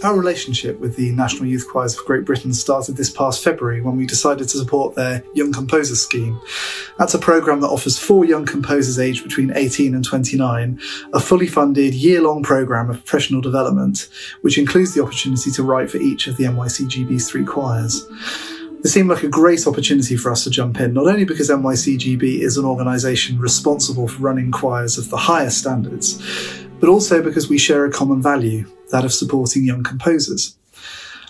Our relationship with the National Youth Choirs of Great Britain started this past February when we decided to support their Young Composers Scheme. That's a programme that offers 4 young composers aged between 18 and 29 a fully funded year-long programme of professional development, which includes the opportunity to write for each of the NYCGB's 3 choirs. It seemed like a great opportunity for us to jump in, not only because NYCGB is an organisation responsible for running choirs of the highest standards, but also because we share a common value, that of supporting young composers.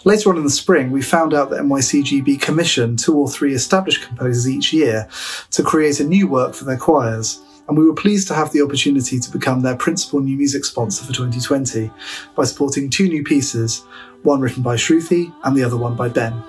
Later on in the spring, we found out that NYCGB commissioned 2 or 3 established composers each year to create a new work for their choirs, and we were pleased to have the opportunity to become their principal new music sponsor for 2020 by supporting 2 new pieces, one written by Shruthi and the other one by Ben.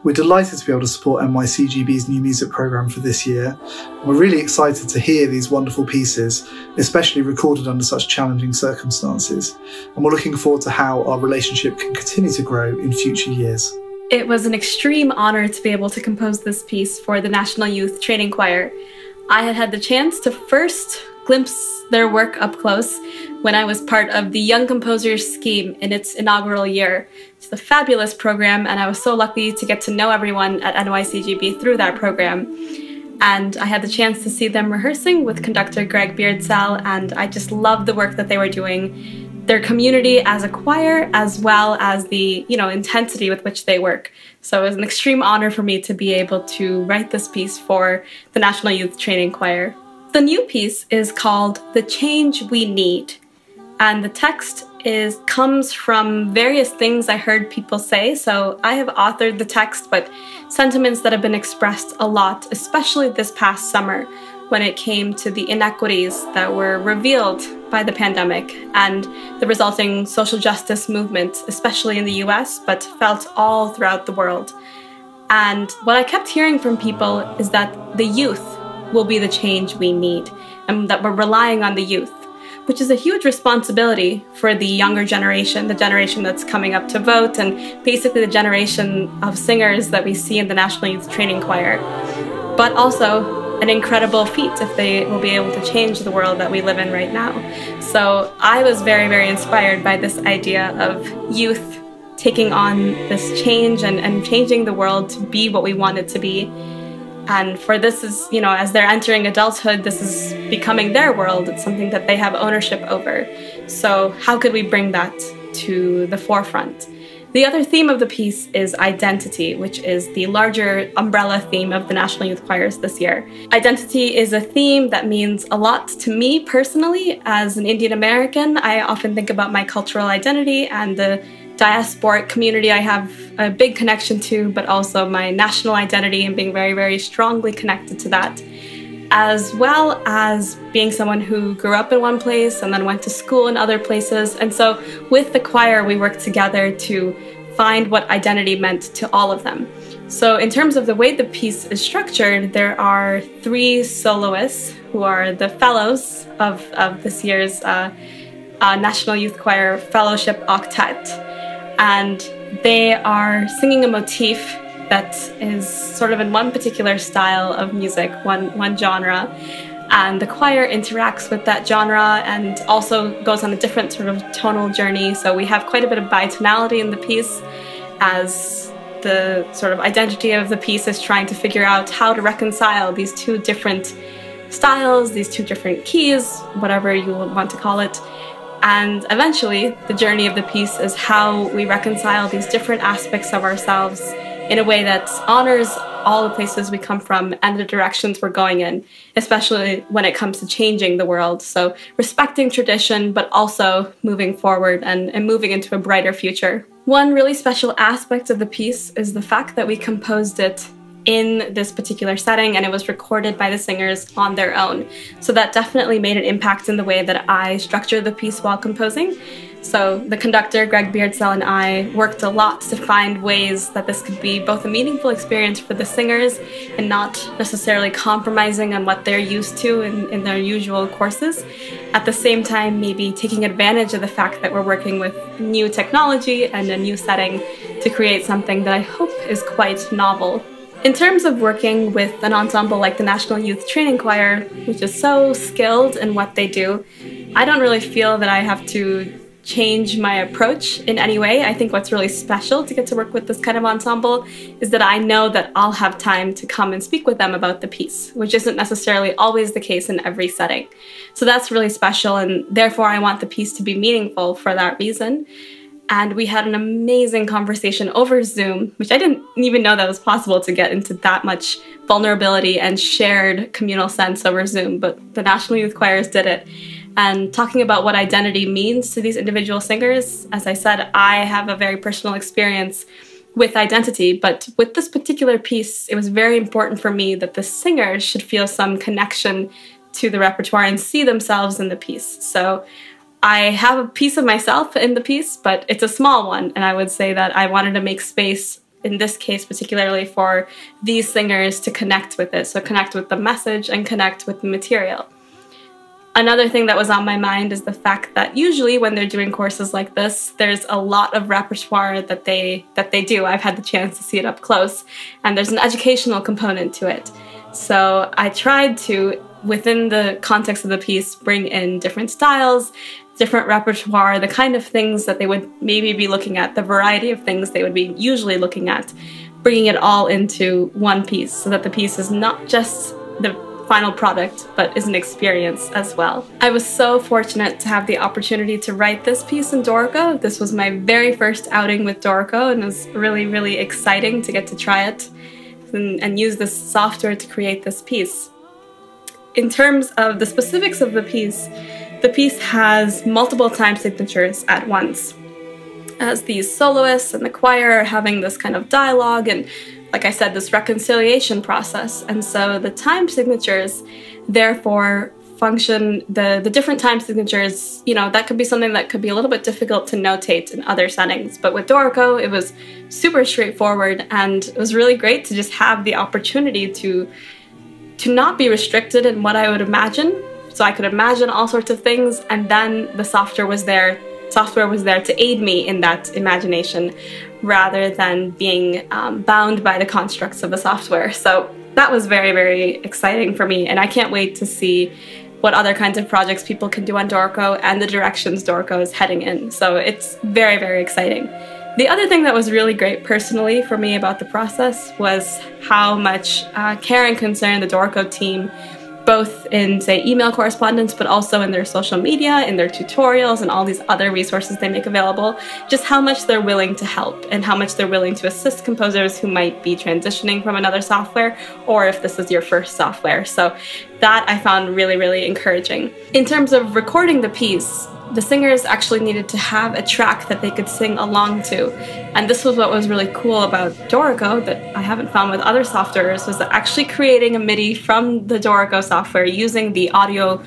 We're delighted to be able to support NYCGB's new music programme for this year. We're really excited to hear these wonderful pieces, especially recorded under such challenging circumstances. And we're looking forward to how our relationship can continue to grow in future years. It was an extreme honour to be able to compose this piece for the National Youth Training Choir. I had the chance to first glimpse their work up close when I was part of the Young Composers Scheme in its inaugural year. It's a fabulous program, and I was so lucky to get to know everyone at NYCGB through that program. And I had the chance to see them rehearsing with conductor Greg Beardsall, and I just loved the work that they were doing, their community as a choir, as well as the, intensity with which they work. So it was an extreme honor for me to be able to write this piece for the National Youth Training Choir. The new piece is called The Change We Need, and the text comes from various things I heard people say. So I have authored the text, but sentiments that have been expressed a lot, especially this past summer when it came to the inequities that were revealed by the pandemic and the resulting social justice movement, especially in the US, but felt all throughout the world. And what I kept hearing from people is that the youth will be the change we need, and that we're relying on the youth, which is a huge responsibility for the younger generation, the generation that's coming up to vote, and basically the generation of singers that we see in the National Youth Training Choir. But also an incredible feat if they will be able to change the world that we live in right now. So I was very, very inspired by this idea of youth taking on this change and changing the world to be what we want it to be. And for this is, as they're entering adulthood, this is becoming their world. It's something that they have ownership over. So how could we bring that to the forefront? The other theme of the piece is identity, which is the larger umbrella theme of the National Youth Choirs this year. Identity is a theme that means a lot to me personally. As an Indian American, I often think about my cultural identity and the diasporic community I have a big connection to, but also my national identity and being very, very strongly connected to that, as well as being someone who grew up in one place and then went to school in other places. And so with the choir, we worked together to find what identity meant to all of them. So in terms of the way the piece is structured, there are 3 soloists who are the fellows of this year's National Youth Choir Fellowship Octet. And they are singing a motif that is sort of in one particular style of music, one genre. And the choir interacts with that genre and also goes on a different sort of tonal journey. So we have quite a bit of bitonality in the piece, as the sort of identity of the piece is trying to figure out how to reconcile these 2 different styles, these 2 different keys, whatever you want to call it. And eventually, the journey of the piece is how we reconcile these different aspects of ourselves in a way that honors all the places we come from and the directions we're going in, especially when it comes to changing the world. So respecting tradition, but also moving forward and moving into a brighter future. One really special aspect of the piece is the fact that we composed it in this particular setting, and it was recorded by the singers on their own. So that definitely made an impact in the way that I structured the piece while composing. So the conductor, Greg Beardsall, and I worked a lot to find ways that this could be both a meaningful experience for the singers and not necessarily compromising on what they're used to in their usual courses. At the same time, maybe taking advantage of the fact that we're working with new technology and a new setting to create something that I hope is quite novel. In terms of working with an ensemble like the National Youth Training Choir, which is so skilled in what they do, I don't really feel that I have to change my approach in any way. I think what's really special to get to work with this kind of ensemble is that I know that I'll have time to come and speak with them about the piece, which isn't necessarily always the case in every setting. So that's really special, and therefore I want the piece to be meaningful for that reason. And we had an amazing conversation over Zoom, which I didn't even know that was possible to get into that much vulnerability and shared communal sense over Zoom, but the National Youth Choirs did it. And talking about what identity means to these individual singers, as I said, I have a very personal experience with identity, but with this particular piece, it was very important for me that the singers should feel some connection to the repertoire and see themselves in the piece. So I have a piece of myself in the piece, but it's a small one, and I would say that I wanted to make space, in this case particularly, for these singers to connect with it, so connect with the message and connect with the material. Another thing that was on my mind is the fact that usually when they're doing courses like this, there's a lot of repertoire that they do. I've had the chance to see it up close, and there's an educational component to it. So I tried to, within the context of the piece, bring in different styles, different repertoire, the kind of things that they would maybe be looking at, the variety of things they would be usually looking at, bringing it all into one piece so that the piece is not just the final product, but is an experience as well. I was so fortunate to have the opportunity to write this piece in Dorico. This was my very first outing with Dorico, and it was really, really exciting to get to try it and use this software to create this piece. In terms of the specifics of the piece has multiple time signatures at once, as these soloists and the choir are having this kind of dialogue and, like I said, this reconciliation process. And so the time signatures therefore function, the different time signatures, you know, that could be something that could be a little bit difficult to notate in other settings. But with Dorico, it was super straightforward, and it was really great to just have the opportunity to not be restricted in what I would imagine. So I could imagine all sorts of things, and then the software was there to aid me in that imagination, rather than being bound by the constructs of the software. So that was very, very exciting for me, and I can't wait to see what other kinds of projects people can do on Dorico and the directions Dorico is heading in. So it's very, very exciting. The other thing that was really great personally for me about the process was how much care and concern the Dorico team, both in, say, email correspondence, but also in their social media, in their tutorials, and all these other resources they make available, just how much they're willing to help and how much they're willing to assist composers who might be transitioning from another software, or if this is your first software. So that I found really, really encouraging. In terms of recording the piece, the singers actually needed to have a track that they could sing along to. And this was what was really cool about Dorico that I haven't found with other softwares, was that actually creating a MIDI from the Dorico software using the audio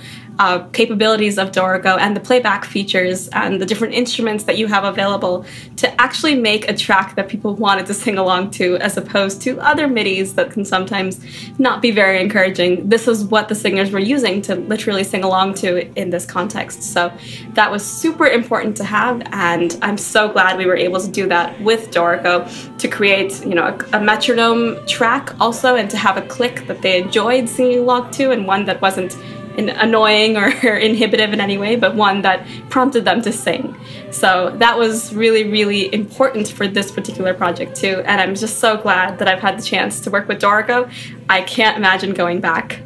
capabilities of Dorico and the playback features and the different instruments that you have available to actually make a track that people wanted to sing along to, as opposed to other MIDIs that can sometimes not be very encouraging. This is what the singers were using to literally sing along to in this context. So that was super important to have, and I'm so glad we were able to do that with Dorico, to create, you know, a metronome track also, and to have a click that they enjoyed singing along to, and one that wasn't annoying or inhibitive in any way, but one that prompted them to sing. So that was really, really important for this particular project too, and I'm just so glad that I've had the chance to work with Dorico. I can't imagine going back.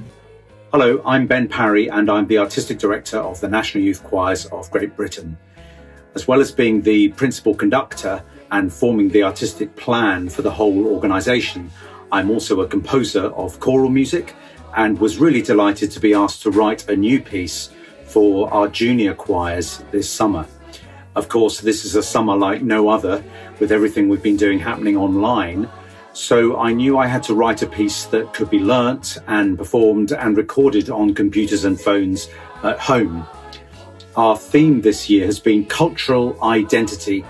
Hello, I'm Ben Parry, and I'm the Artistic Director of the National Youth Choirs of Great Britain. As well as being the principal conductor and forming the artistic plan for the whole organisation, I'm also a composer of choral music, and was really delighted to be asked to write a new piece for our junior choirs this summer. Of course, this is a summer like no other, with everything we've been doing happening online. So I knew I had to write a piece that could be learnt and performed and recorded on computers and phones at home. Our theme this year has been cultural identity,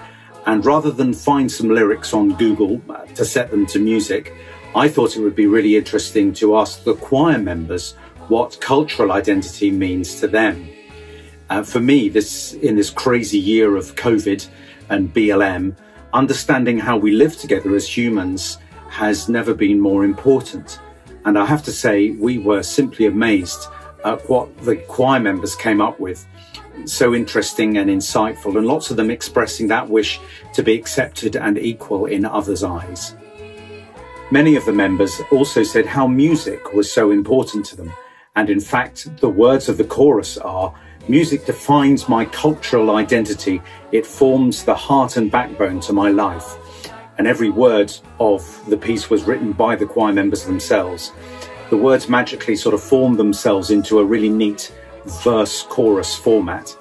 and rather than find some lyrics on Google to set them to music, I thought it would be really interesting to ask the choir members what cultural identity means to them. For me, in this crazy year of COVID and BLM, understanding how we live together as humans has never been more important. And I have to say, we were simply amazed what the choir members came up with. So interesting and insightful, and lots of them expressing that wish to be accepted and equal in others' eyes. Many of the members also said how music was so important to them, and in fact the words of the chorus are, "Music defines my cultural identity, it forms the heart and backbone to my life." And every word of the piece was written by the choir members themselves. The words magically sort of formed themselves into a really neat verse-chorus format.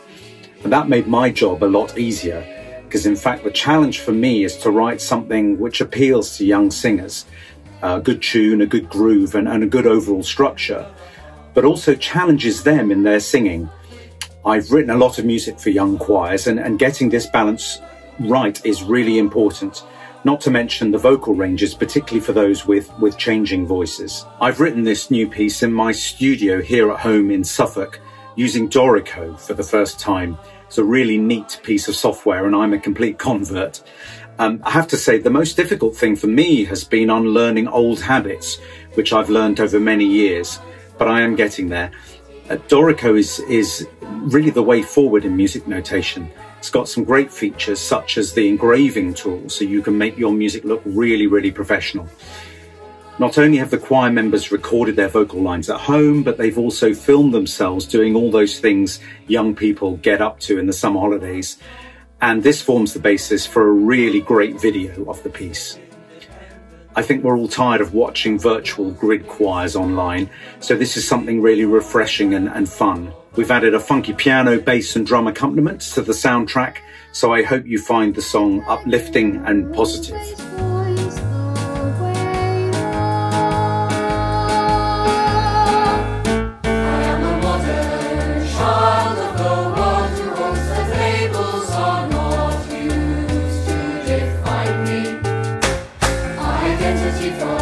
And that made my job a lot easier, because in fact the challenge for me is to write something which appeals to young singers. A good tune, a good groove, and a good overall structure, but also challenges them in their singing. I've written a lot of music for young choirs, and getting this balance right is really important. Not to mention the vocal ranges, particularly for those with changing voices. I've written this new piece in my studio here at home in Suffolk, using Dorico for the first time. It's a really neat piece of software, and I'm a complete convert. I have to say the most difficult thing for me has been unlearning old habits, which I've learned over many years, but I am getting there. Dorico is really the way forward in music notation. It's got some great features such as the engraving tool, so you can make your music look really, really professional. Not only have the choir members recorded their vocal lines at home, but they've also filmed themselves doing all those things young people get up to in the summer holidays. And this forms the basis for a really great video of the piece. I think we're all tired of watching virtual grid choirs online, so this is something really refreshing and fun. We've added a funky piano, bass and drum accompaniment to the soundtrack, so I hope you find the song uplifting and positive. Identity from